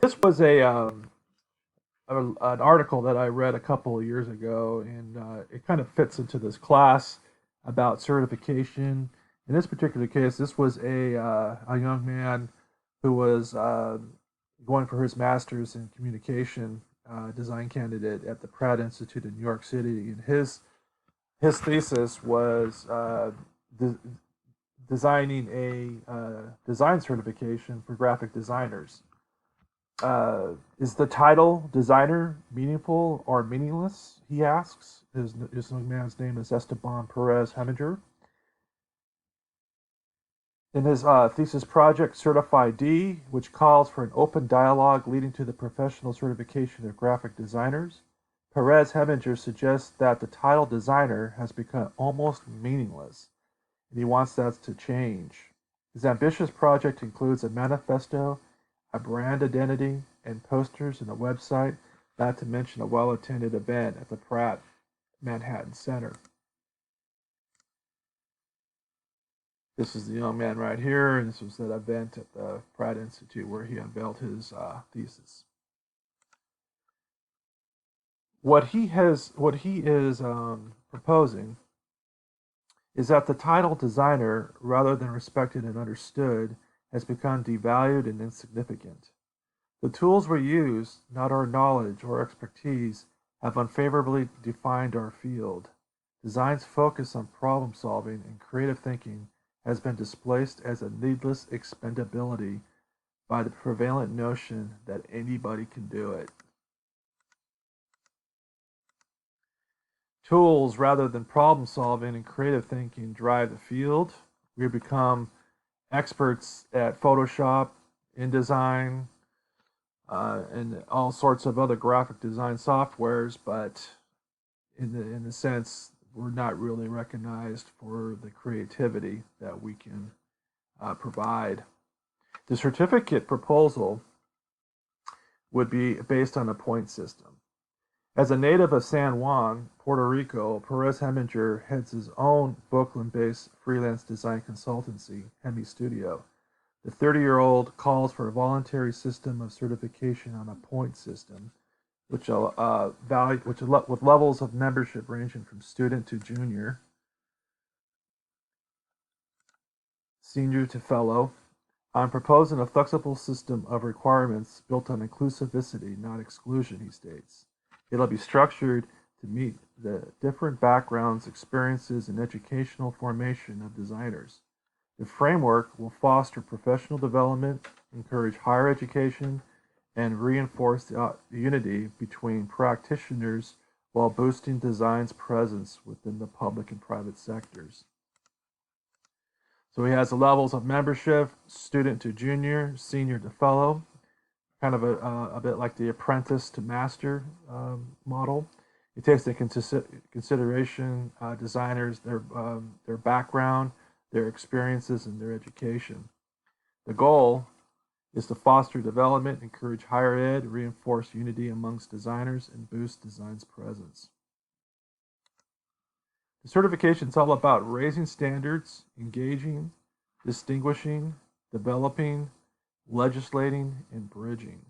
This was an article that I read a couple of years ago, and it kind of fits into this class about certification. In this particular case, this was a young man who was going for his master's in communication design candidate at the Pratt Institute in New York City, and his thesis was de- designing a design certification for graphic designers. Is the title designer meaningful or meaningless? He asks. His young man's name is Esteban Pérez-Hemminger. In his thesis project, CertifyD, which calls for an open dialogue leading to the professional certification of graphic designers, Pérez-Hemminger suggests that the title designer has become almost meaningless, and he wants that to change. His ambitious project includes a manifesto, a brand identity, and posters and a website, not to mention a well attended event at the Pratt Manhattan Center. This is the young man right here, and this was that event at the Pratt Institute where he unveiled his thesis. What he is proposing is that the title designer, rather than respected and understood, has become devalued and insignificant. The tools we use, not our knowledge or expertise, have unfavorably defined our field. Design's focus on problem solving and creative thinking has been displaced as a needless expendability by the prevalent notion that anybody can do it. Tools rather than problem solving and creative thinking drive the field. We become experts at Photoshop, InDesign, and all sorts of other graphic design softwares, but in the sense we're not really recognized for the creativity that we can provide. The certificate proposal would be based on a point system. As a native of San Juan, Puerto Rico, Pérez-Hemminger heads his own Brooklyn-based freelance design consultancy, Hemi Studio. The 30-year-old calls for a voluntary system of certification on a point system, which with levels of membership ranging from student to junior, senior to fellow. I'm proposing a flexible system of requirements built on inclusivity, not exclusion, he states. It'll be structured to meet the different backgrounds, experiences, and educational formation of designers. The framework will foster professional development, encourage higher education, and reinforce the unity between practitioners while boosting design's presence within the public and private sectors. So he has the levels of membership, student to junior, senior to fellow, kind of a bit like the apprentice to master model. It takes into consideration designers, their background, their experiences, and their education. The goal is to foster development, encourage higher ed, reinforce unity amongst designers, and boost design's presence. The certification is all about raising standards, engaging, distinguishing, developing, legislating, and bridging.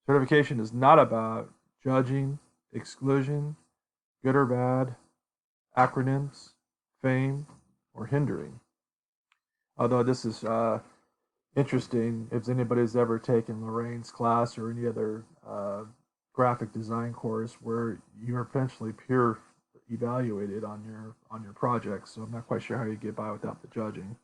Certification is not about judging, exclusion, good or bad, acronyms, fame, or hindering. Although this is interesting, if anybody's ever taken Lorraine's class or any other graphic design course where you're eventually peer evaluated on your projects. So I'm not quite sure how you get by without the judging.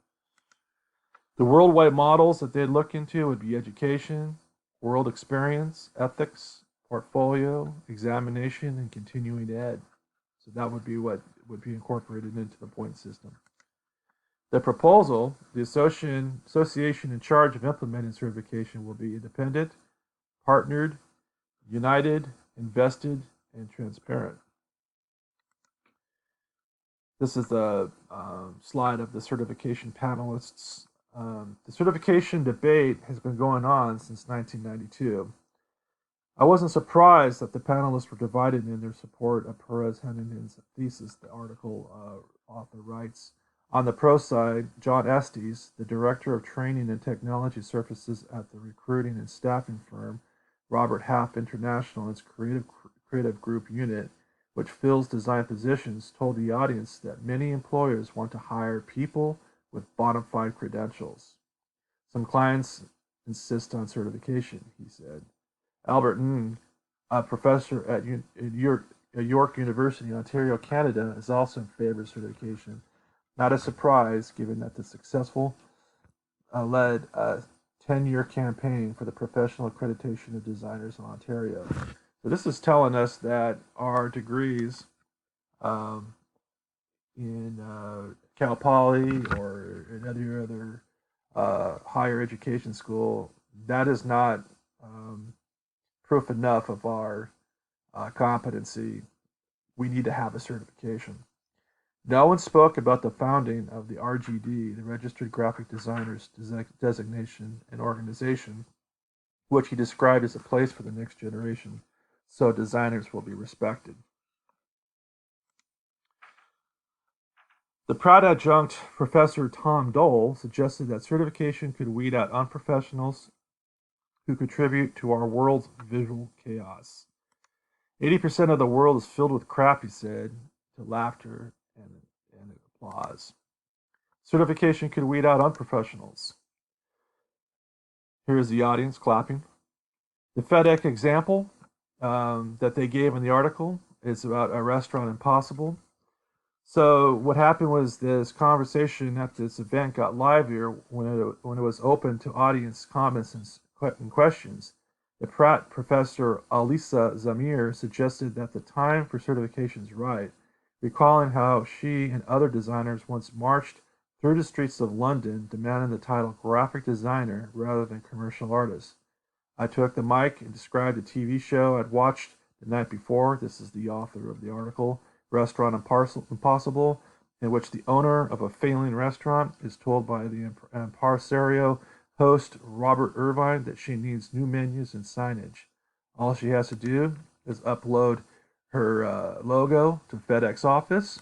The worldwide models that they'd look into would be education, world experience, ethics, portfolio, examination, and continuing ed. So that would be what would be incorporated into the point system. The proposal, the association in charge of implementing certification will be independent, partnered, united, invested, and transparent. This is the slide of the certification panelists. The certification debate has been going on since 1992. I wasn't surprised that the panelists were divided in their support of Pérez-Hemminger's thesis, the article author writes. On the pro side, John Estes, the director of training and technology services at the recruiting and staffing firm Robert Half International, its creative group unit, which fills design positions, told the audience that many employers want to hire people with bona fide credentials. Some clients insist on certification, he said. Albert Ng, a professor at York University, Ontario, Canada, is also in favor of certification. Not a surprise, given that the successful led a 10-year campaign for the professional accreditation of designers in Ontario. So this is telling us that our degrees um, in Cal Poly or in any other higher education school, that is not proof enough of our competency. We need to have a certification. No one spoke about the founding of the RGD, the Registered Graphic Designers Designation and Organization, which he described as a place for the next generation, so designers will be respected. The proud adjunct Professor Tom Dolle suggested that certification could weed out unprofessionals who contribute to our world's visual chaos. 80% of the world is filled with crap, he said, to laughter and applause. Certification could weed out unprofessionals. Here's the audience clapping. The FedEx example that they gave in the article is about a restaurant Impossible. So what happened was this conversation at this event got livelier when it was open to audience comments and questions. The Pratt professor Alisa Zamir suggested that the time for certification is right, recalling how she and other designers once marched through the streets of London demanding the title graphic designer rather than commercial artist. I took the mic and described a TV show I'd watched the night before. This is the author of the article, Restaurant Impossible, in which the owner of a failing restaurant is told by the impresario host Robert Irvine that she needs new menus and signage. All she has to do is upload her logo to FedEx office.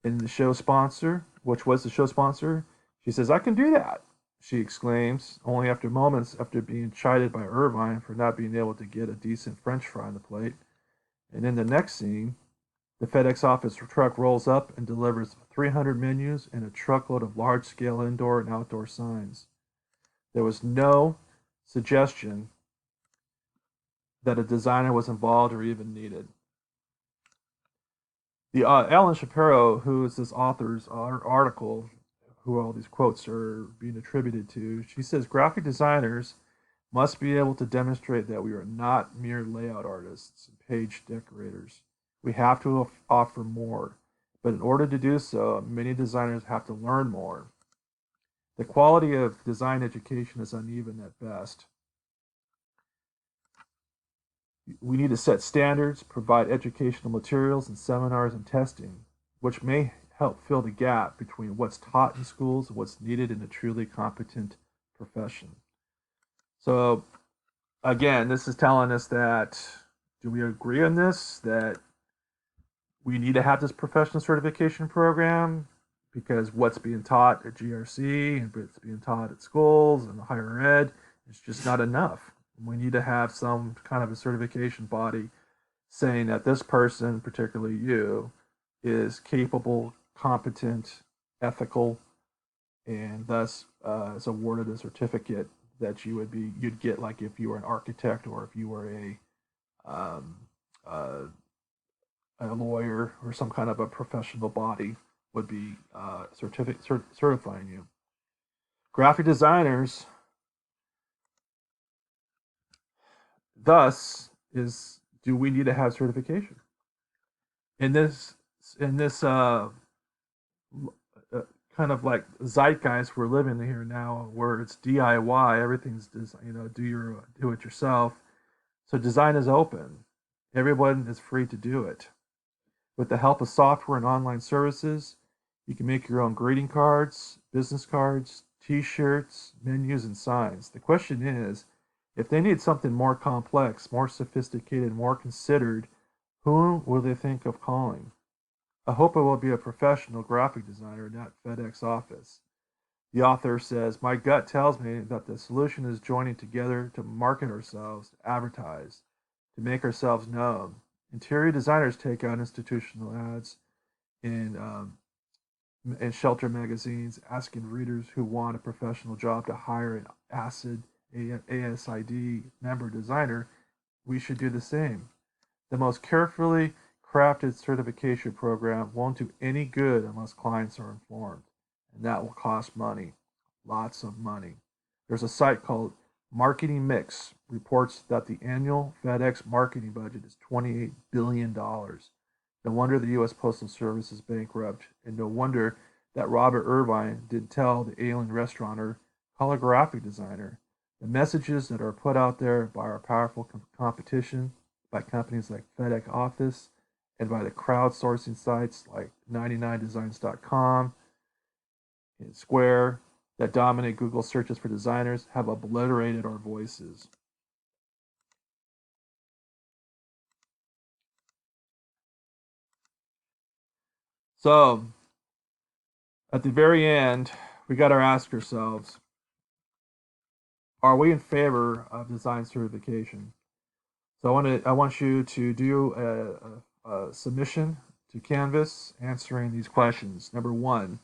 And the show sponsor, which was the show sponsor, she says, "I can do that," she exclaims, only after moments after being chided by Irvine for not being able to get a decent French fry on the plate. And in the next scene, the FedEx office truck rolls up and delivers 300 menus and a truckload of large-scale indoor and outdoor signs. There was no suggestion that a designer was involved or even needed. The Alan Shapiro, who is this author's article, who all these quotes are being attributed to, she says graphic designers must be able to demonstrate that we are not mere layout artists and page decorators. We have to offer more. But in order to do so, many designers have to learn more. The quality of design education is uneven at best. We need to set standards, provide educational materials and seminars and testing, which may help fill the gap between what's taught in schools and what's needed in a truly competent profession. So, again, this is telling us that, do we agree on this, that we need to have this professional certification program because what's being taught at GRC and what's being taught at schools and higher ed is just not enough. We need to have some kind of a certification body saying that this person, particularly you, is capable, competent, ethical, and thus is awarded a certificate that you'd get like if you were an architect or if you were um, uh, a lawyer or some kind of a professional body would be certifying you. Graphic designers, thus, do we need to have certification? In this kind of like zeitgeist we're living here now, where it's DIY, everything's do it yourself. So design is open. Everyone is free to do it. With the help of software and online services, you can make your own greeting cards, business cards, T-shirts, menus, and signs. The question is, if they need something more complex, more sophisticated, more considered, who will they think of calling? I hope I will be a professional graphic designer in that FedEx office. The author says, my gut tells me that the solution is joining together to market ourselves, to advertise, to make ourselves known. Interior designers take out institutional ads in shelter magazines, asking readers who want a professional job to hire an ASID member designer. We should do the same. The most carefully crafted certification program won't do any good unless clients are informed, and that will cost money, lots of money. There's a site called Marketing Mix reports that the annual FedEx marketing budget is $28 billion. No wonder the U.S. Postal Service is bankrupt, and no wonder that Robert Irvine didn't tell the alien restaurateur, call a graphic designer. The messages that are put out there by our powerful competition, by companies like FedEx Office, and by the crowdsourcing sites like 99designs.com and Square that dominate Google searches for designers, have obliterated our voices. So, at the very end, we got to ask ourselves, are we in favor of design certification? So I want you to do a submission to Canvas answering these questions. Number one,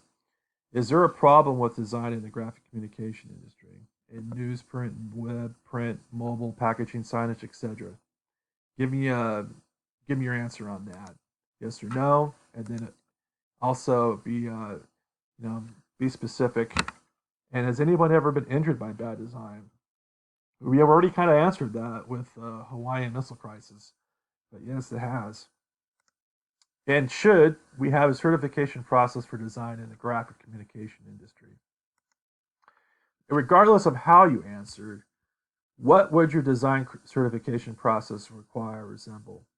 is there a problem with design in the graphic communication industry, in newsprint, web, print, mobile, packaging, signage, etc.? Give me your answer on that, yes or no, and then also be specific. And has anyone ever been injured by bad design? We have already kind of answered that with Hawaiian missile crisis, but yes, it has. And should we have a certification process for design in the graphic communication industry? Regardless of how you answered, what would your design certification process require or resemble?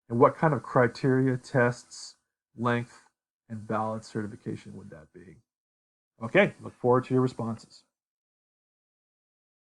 And what kind of criteria, tests, length, and valid certification would that be? Okay, look forward to your responses.